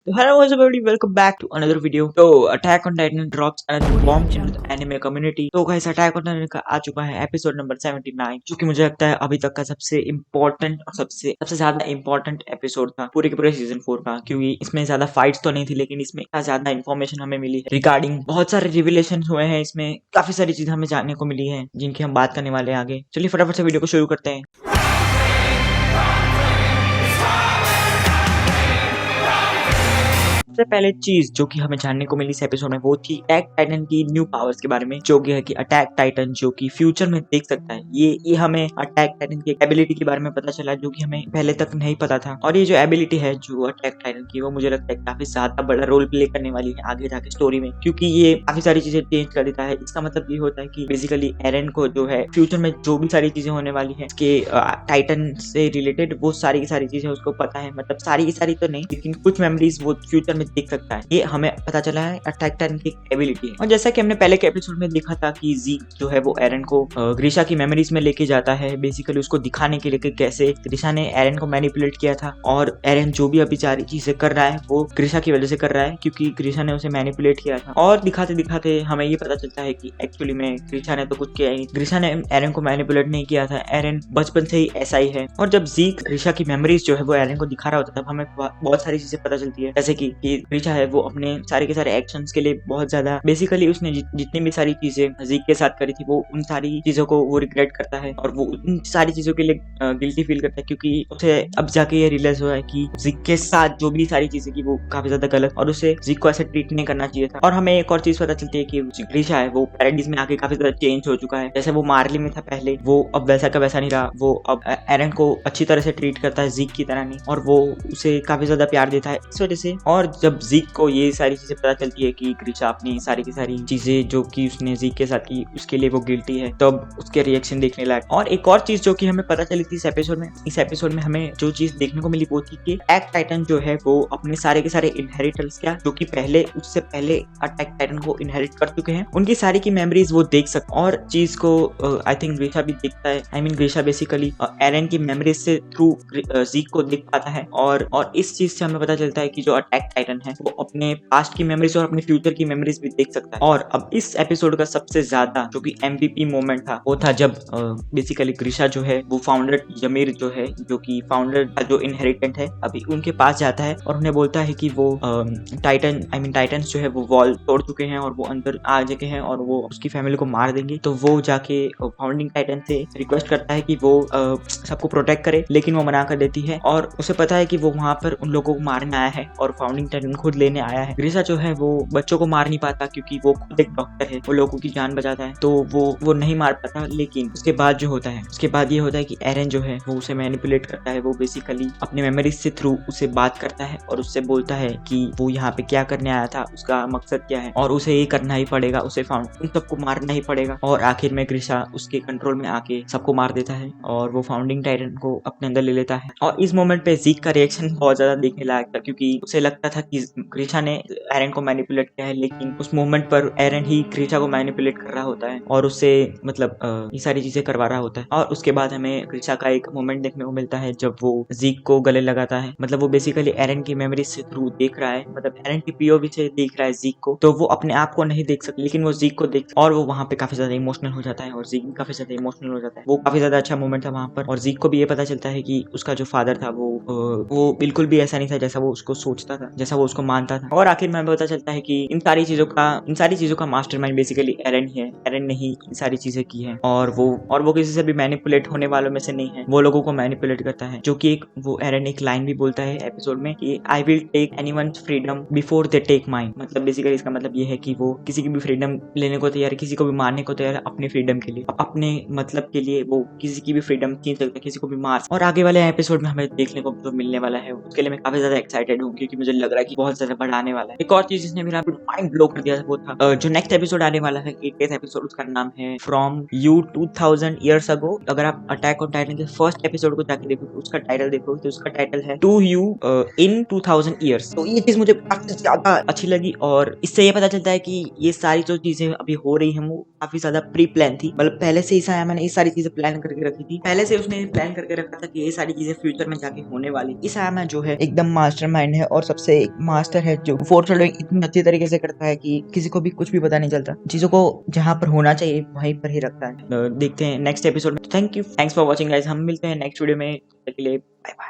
So hello everybody, welcome back to another video. तो attack on Titan drops another bomb in the anime community. तो guys attack on Titan का आ चुका है episode number 79, जो कि मुझे लगता है अभी तक का सबसे इम्पोर्टेंट और सबसे ज्यादा इम्पोर्टेंट एपिसोड था पूरे के पूरे सीजन 4 का, क्योंकि इसमें ज्यादा फाइट्स तो नहीं थी, लेकिन इसमें इतना ज्यादा इन्फॉर्मेशन हमें मिली है रिगार्डिंग बहुत सारे रिविलेशन हुए हैं। इसमें काफी सारी चीजें हमें जानने को मिली है जिनकी हम बात करने वाले हैं आगे। चलिए फटाफट से वीडियो को शुरू करते हैं। सबसे पहले चीज जो कि हमें जानने को मिली इस एपिसोड में वो थी अटैक टाइटन की न्यू पावर्स के बारे में, जो कि है कि अटैक टाइटन जो कि फ्यूचर में देख सकता है। ये हमें अटैक टाइटन की एबिलिटी के बारे में पता चला, जो कि हमें पहले तक नहीं पता था। और ये जो एबिलिटी है जो अटैक टाइटन की, वो मुझे लगता है काफी ज्यादा बड़ा रोल प्ले करने वाली है आगे जाके स्टोरी में, क्योंकि ये काफी सारी चीजें चेंज कर देता है। इसका मतलब ये होता है कि बेसिकली एरन को जो है फ्यूचर में जो भी सारी चीजें होने वाली है के टाइटन से रिलेटेड, वो सारी की सारी चीजें उसको पता है। मतलब सारी की सारी तो नहीं, लेकिन कुछ मेमोरीज वो फ्यूचर में देख सकता है। ये हमें पता चला है अटैक टाइटन की एबिलिटी है। और जैसा कि हमने पहले के एपिसोड में देखा था कि ज़ीक जो है वो एरन को ग्रीशा की मेमोरीज में लेके जाता है, बेसिकली उसको दिखाने के लिए कि कैसे ग्रीशा ने एरन को मैनिपुलेट किया था। और एरन जो भी अभी सारी चीजें कर रहा है वो ग्रीशा की वजह से कर रहा है, क्योंकि ग्रीशा ने उसे मैनिपुलेट किया था। और दिखाते दिखाते हमें ये पता चलता है कि एक्चुअली में ग्रीशा ने तो कुछ किया ही, ग्रीशा ने एरन को मैनिपुलेट नहीं किया था। एरन बचपन से ही ऐसा ही है। और जब ज़ीक ग्रीशा की मेमोरीज जो है वो एरन को दिखा रहा होता है, तब हमें बहुत सारी चीजें पता चलती है, जैसे कि ग्रीशा है वो अपने सारे के सारे एक्शंस के लिए बहुत ज्यादा, बेसिकली उसने जितनी भी सारी चीजें ज़ीक के साथ करी थी वो उन सारी चीजों को वो रिग्रेट करता है, और वो उन सारी चीजों के लिए गिल्टी फील करता है, क्योंकि उसे अब जाके ये रियलाइज हुआ है कि ज़ीक के साथ जो भी सारी चीजें की वो काफी ज्यादा गलत, और उसे ज़ीक को ऐसे ट्रीट नहीं करना चाहिए था। और हमें एक और चीज पता चलती है कि ग्रीशा है वो पैराडाइज में आके काफी ज्यादा चेंज हो चुका है। जैसे वो मार्ली में था पहले, वो अब वैसा का वैसा नहीं रहा। वो अब एरन को अच्छी तरह से ट्रीट करता है ज़ीक की तरह नहीं, और वो उसे काफी ज्यादा प्यार देता है इस वजह से। और जब ज़ीक को ये सारी चीजें पता चलती है कि ग्रीशा अपनी सारी की सारी चीजें जो कि उसने ज़ीक के साथ की उसके लिए वो गिल्टी है, तब उसके रिएक्शन देखने लायक। और एक और चीज जो कि हमें पता चली थी इस एपिसोड में हमें जो चीज देखने को मिली वो थी कि अटैक टाइटन जो है वो अपने सारे के सारे इनहेरिटर्स क्या जो कि पहले उससे पहले अटैक टाइटन को इनहेरिट कर चुके हैं, उनकी सारी की मेमोरीज वो देख सकते। और चीज को आई थिंक ग्रीशा भी देखता है। आई मीन ग्रीशा बेसिकली एरन की मेमोरीज से थ्रू ज़ीक को देख पाता है। और इस चीज से हमें पता चलता है कि जो अटैक टाइटन है वो अपने पास्ट की मेमोरीज और अपने फ्यूचर की मेमोरीज भी देख सकता है। और अब इस एपिसोड का सबसे ज्यादा जो कि MVP मोमेंट था वो था जब बेसिकली ग्रीशा जो है वो फाउंडर यमीर जो है, जो कि फाउंडर का जो इनहेरिटेंट है, अभी उनके पास जाता है और उन्हें बोलता है कि वो टाइटन्स जो है वो वॉल तोड़ चुके हैं और वो अंदर आ चुके हैं और वो उसकी फैमिली को मार देंगे। तो वो जाके फाउंडिंग टाइटन से रिक्वेस्ट करता है कि वो सबको प्रोटेक्ट करे, लेकिन वो मना कर देती है। और उसे पता है कि वो वहां पर उन लोगों को मारने आया है और फाउंडिंग टाइटन खुद लेने आया है। ग्रीशा जो है वो बच्चों को मार नहीं पाता, क्योंकि वो खुद एक डॉक्टर है, वो लोगों की जान बचाता है, तो वो नहीं मार पाता। लेकिन उसके बाद जो होता है, उसके बाद ये होता है कि एरन जो है वो उसे मैनिपुलेट करता है। वो बेसिकली अपने मेमोरीज से थ्रू उसे बात करता है और उससे बोलता है कि वो यहाँ पे क्या करने आया था, उसका मकसद क्या है, और उसे ये करना ही पड़ेगा, उसे उन सबको मारना ही पड़ेगा। और आखिर में ग्रीशा उसके कंट्रोल में आके सबको मार देता है और वो फाउंडिंग टाइटन को अपने अंदर ले लेता है। और इस मोमेंट पे ज़ीक का रिएक्शन बहुत ज्यादा देखने लायक था, क्योंकि उसे लगता था कि ग्रीशा ने एरन को मैनिपुलेट किया है, लेकिन उस मोमेंट पर एरन ही ग्रीशा को मैनिपुलेट कर रहा होता है और उससे मतलब ये सारी चीजें करवा रहा होता है। और उसके बाद हमें ग्रीशा का एक मोमेंट देखने को मिलता है जब वो ज़ीक को गले लगाता है। मतलब वो बेसिकली एरन की मेमोरी से थ्रू देख रहा है, मतलब एरन की POV से देख रहा है ज़ीक को, तो वो अपने आप को नहीं देख सकता, लेकिन वो ज़ीक को देख, और वो वहाँ पे काफी ज्यादा इमोशनल हो जाता है और ज़ीक भी काफी ज्यादा इमोशनल हो जाता है। वो काफी ज्यादा अच्छा मोमेंट था वहाँ पर। और ज़ीक को भी ये पता चलता है कि उसका जो फादर था वो बिल्कुल भी ऐसा नहीं था जैसा वो उसको सोचता था, जैसा वो उसको मानता था। और आखिर में पता चलता है कि इन सारी चीजों का मास्टरमाइंड बेसिकली एरन ही है। एरन ने ही इन सारी चीजें की है, और वो किसी से भी मैनिपुलेट होने वालों में से नहीं है, वो लोगों को मैनिपुलेट करता है। जो कि वो एरन एक लाइन भी बोलता है एपिसोड में कि I will take anyone's freedom before they take mine. मतलब बेसिकली इसका मतलब ये है कि वो किसी की भी फ्रीडम लेने को तैयार है, किसी को भी मारने को तैयार है अपने फ्रीडम के लिए, अपने मतलब के लिए वो किसी की भी फ्रीडम छीन सकता है, किसी को भी मार। और आगे वाले एपिसोड में हमें देखने को जो मिलने वाला है उसके लिए मैं काफी ज्यादा एक्साइटेड हूँ, क्योंकि मुझे लग रहा है कि बहुत ज्यादा बड़ा आने वाला है। एक और चीज जिसने मेरा माइंड ब्लो कर दिया वो था जो नेक्स्ट एपिसोड आने वाला है, 8th एपिसोड, उसका नाम है फ्रॉम यू 2000 ईयर्स अगो। अगर आप अटैक ऑन टाइटन के फर्स्ट एपिसोड को जाके देखोगे, उसका टाइटल देखोगे तो उसका टाइटल है टू यू इन 2000 ईयर्स। तो ये चीज मुझे काफी ज्यादा अच्छी लगी, और इससे ये पता चलता है कि ये सारी जो चीजें अभी हो रही है वो काफी ज्यादा प्री प्लान थी। मतलब पहले से ही मैंने ये सारी चीजें प्लान करके रखी थी, पहले से उसने प्लान करके रखा था कि ये सारी चीजें फ्यूचर में जाके होने वाली। इस आयामा जो है एकदम मास्टरमाइंड है और सबसे मास्टर है जो फोरशैडोइंग इतनी अच्छी तरीके से करता है कि किसी को भी कुछ भी पता नहीं चलता, चीजों को जहाँ पर होना चाहिए वहीं पर ही रखता है। देखते हैं नेक्स्ट एपिसोड में। थैंक्स फॉर वॉचिंग गाइस, हम मिलते हैं नेक्स्ट वीडियो में। तब तक के लिए बाय बाय।